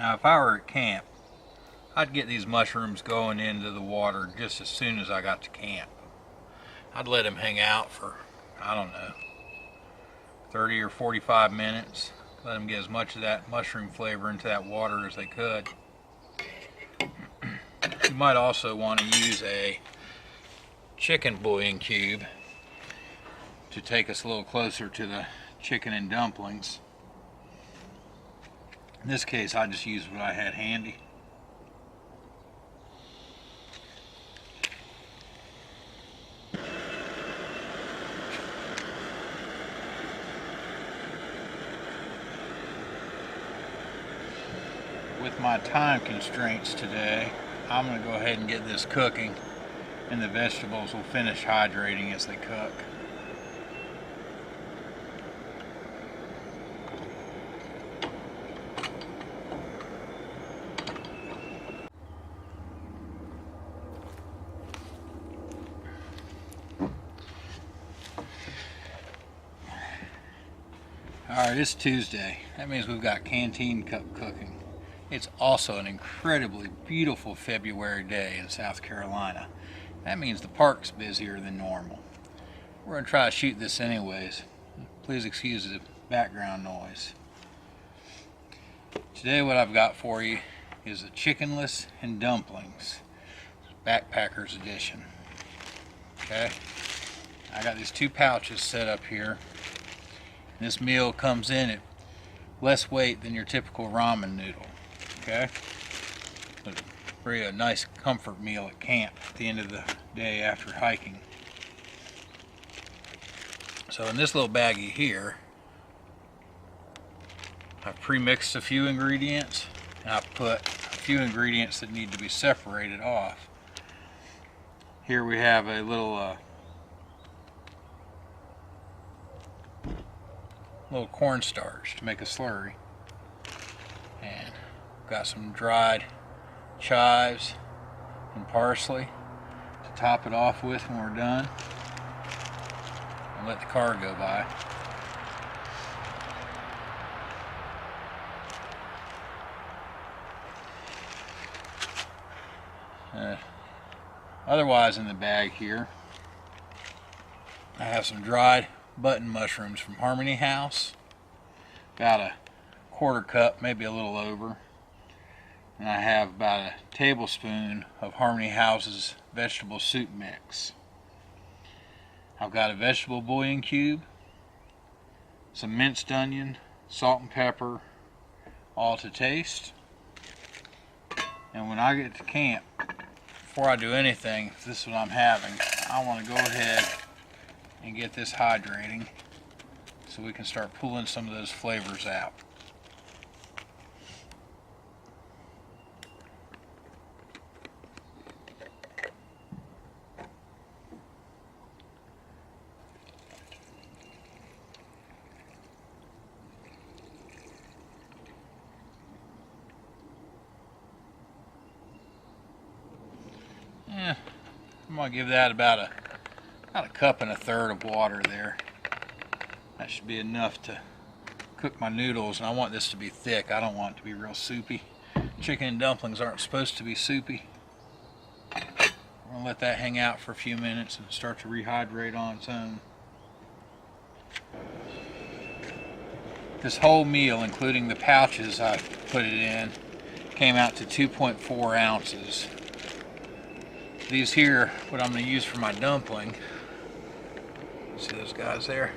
Now if I were at camp, I'd get these mushrooms going into the water just as soon as I got to camp. I'd let them hang out for, I don't know, 30 or 45 minutes. Let them get as much of that mushroom flavor into that water as they could. You might also want to use a chicken bouillon cube to take us a little closer to the chicken and dumplings. In this case, I just used what I had handy. With my time constraints today, I'm going to go ahead and get this cooking, and the vegetables will finish hydrating as they cook. Alright, it's Tuesday. That means we've got Canteen Cup cooking. It's also an incredibly beautiful February day in South Carolina. That means the park's busier than normal. We're going to try to shoot this anyways. Please excuse the background noise. Today what I've got for you is a chickenless and dumplings. Backpackers edition. Okay? I got these two pouches set up here. This meal comes in at less weight than your typical ramen noodle. Okay, but really a nice comfort meal at camp at the end of the day after hiking. So in this little baggie here, I've pre-mixed a few ingredients, and I've put a few ingredients that need to be separated off. Here we have a little corn starch to make a slurry, and got some dried chives and parsley to top it off with when we're done, and let the car go by. Otherwise in the bag here, I have some dried button mushrooms from Harmony House, about a quarter cup, maybe a little over. And I have about a tablespoon of Harmony House's vegetable soup mix. I've got a vegetable bouillon cube, some minced onion, salt and pepper, all to taste. And when I get to camp, before I do anything, if this is what I'm having, I want to go ahead and get this hydrating so we can start pulling some of those flavors out. I'm going to give that about a cup and a third of water there. That should be enough to cook my noodles, and I want this to be thick. I don't want it to be real soupy. Chicken and dumplings aren't supposed to be soupy. I'm going to let that hang out for a few minutes and start to rehydrate on its own. This whole meal, including the pouches I put it in, came out to 2.4 ounces. These here, what I'm going to use for my dumpling, see those guys there?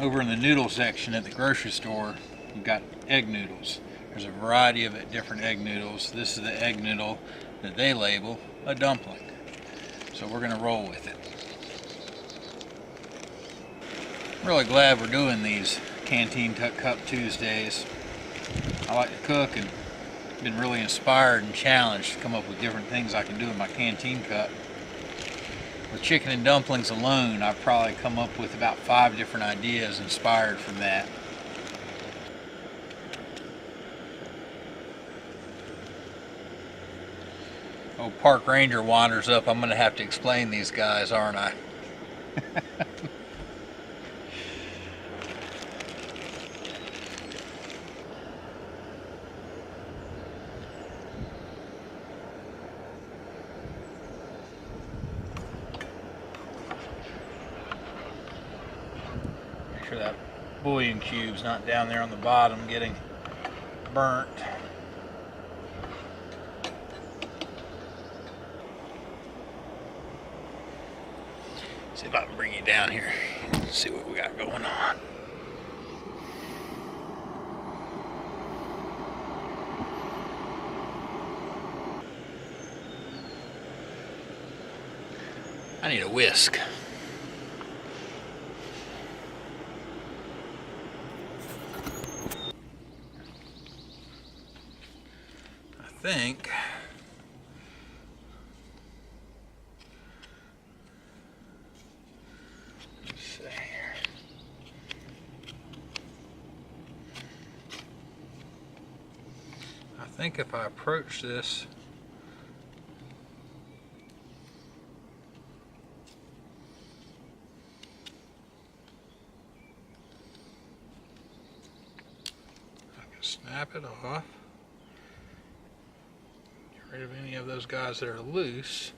Over in the noodle section at the grocery store, you've got egg noodles. There's a variety of different egg noodles. This is the egg noodle that they label a dumpling. So we're going to roll with it. I'm really glad we're doing these Canteen Cup Tuesdays. I like to cook and been really inspired and challenged to come up with different things I can do in my Canteen Cup. With chicken and dumplings alone, I've probably come up with about 5 different ideas inspired from that. Oh, park ranger wanders up. I'm going to have to explain these guys, aren't I? bouillon cubes, not down there on the bottom getting burnt. See if I can bring you down here, see what we got going on. I need a whisk. I think let's see here. I think if I approach this snap it off, get rid of any of those guys that are loose.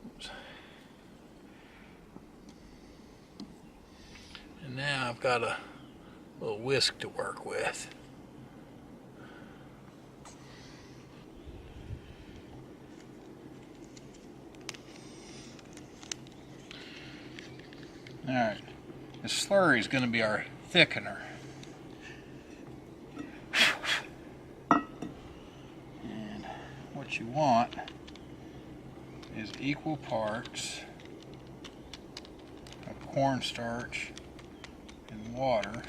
Oops. And now I've got a little whisk to work with. Alright, this slurry is going to be our thickener. And what you want is equal parts of cornstarch and water.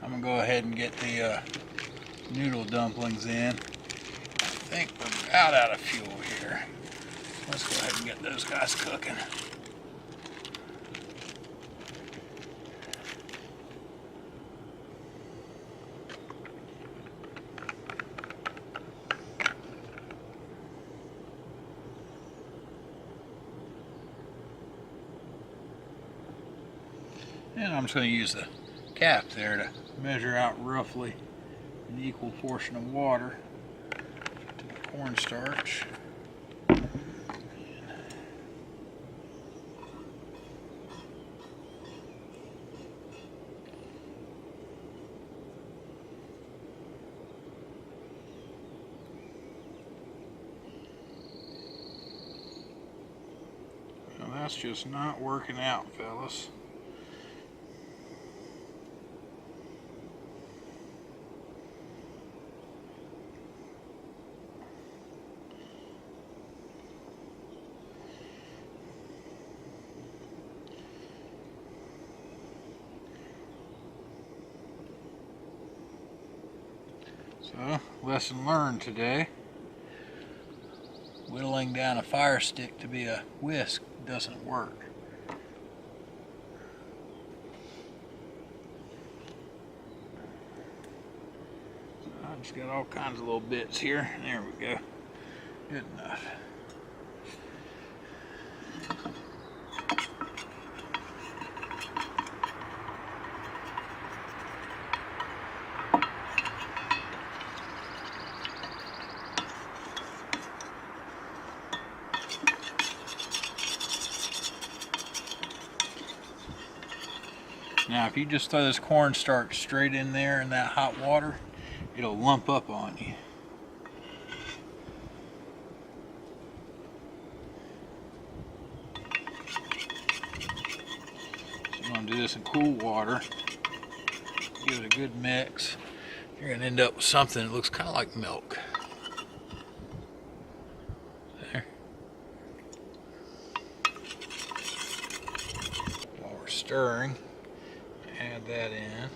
I'm going to go ahead and get the noodle dumplings in. I think we're about out of fuel here. Let's go ahead and get those guys cooking. And I'm just going to use the cap there to measure out roughly an equal portion of water to the cornstarch. Now that's just not working out, fellas. So, lesson learned today. Whittling down a fire stick to be a whisk doesn't work. So I just got all kinds of little bits here. There we go. Good enough. Now if you just throw this cornstarch straight in there in that hot water, it'll lump up on you. So you want to do this in cool water, give it a good mix. You're going to end up with something that looks kind of like milk. There. While we're stirring, add that in.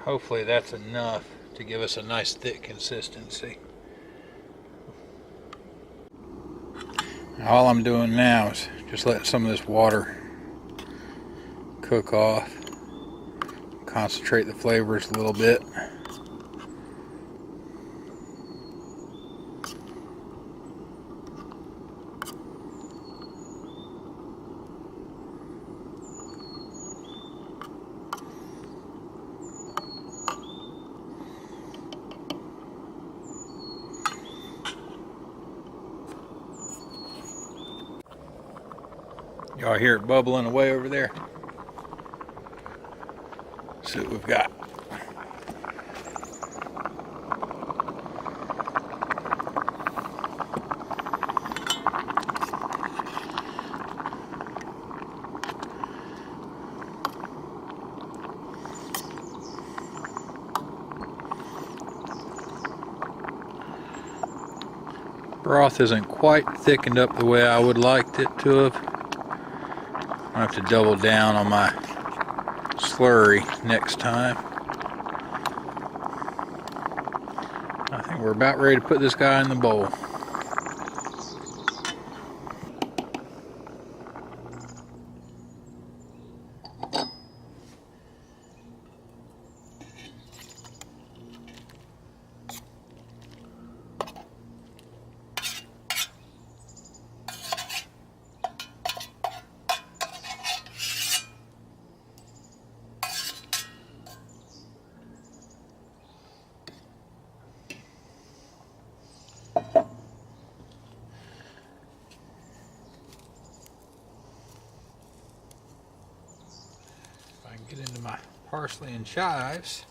Hopefully that's enough to give us a nice thick consistency. All I'm doing now is just letting some of this water cook off, concentrate the flavors a little bit. Y'all hear it bubbling away over there? See what we've got. Broth isn't quite thickened up the way I would like it to have. I have to double down on my slurry next time. I think we're about ready to put this guy in the bowl. Get into my parsley and chives.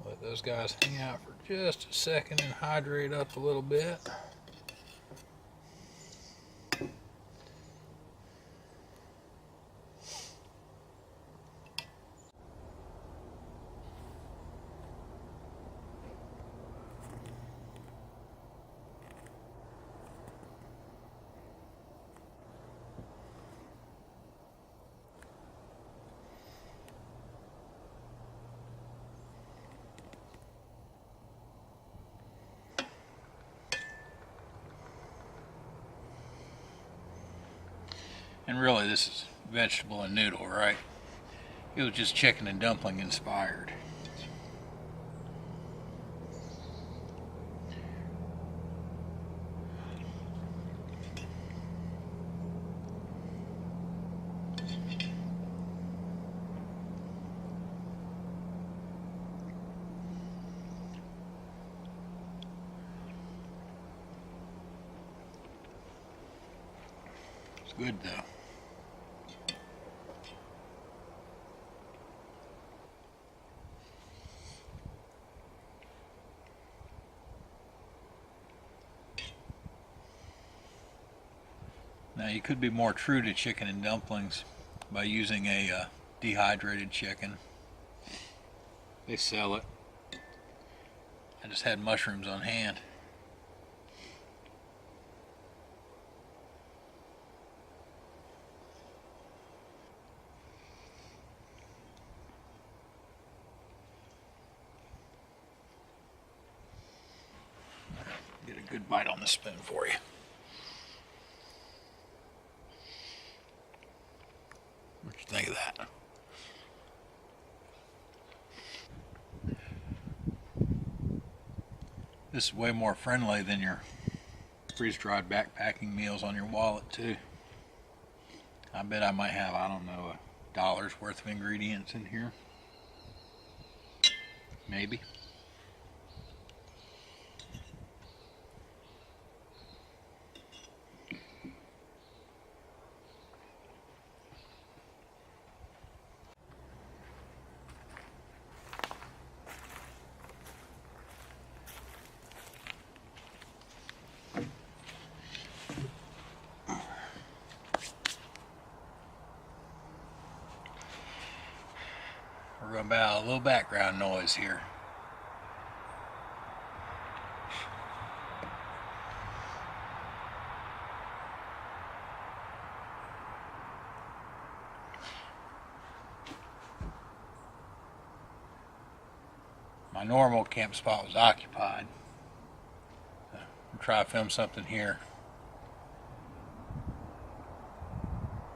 Let those guys hang out for just a second and hydrate up a little bit. And really, this is vegetable and noodle, right? It was just chicken and dumpling inspired. It's good though. Now you could be more true to chicken and dumplings by using a dehydrated chicken. They sell it. I just had mushrooms on hand. Get a good bite on the spoon for you. What you think of that? This is way more friendly than your freeze-dried backpacking meals on your wallet too. I bet I might have, I don't know, $1 worth of ingredients in here. Maybe. We're going to have a little background noise here. my normal camp spot was occupied. So I'll try to film something here.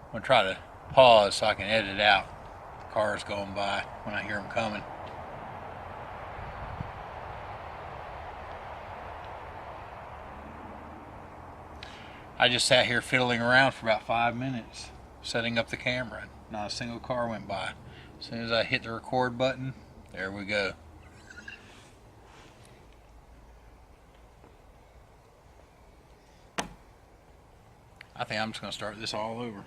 I'm going to try to pause so I can edit out cars going by when I hear them coming. I just sat here fiddling around for about 5 minutes, setting up the camera. Not a single car went by. As soon as I hit the record button, there we go. I think I'm just going to start this all over.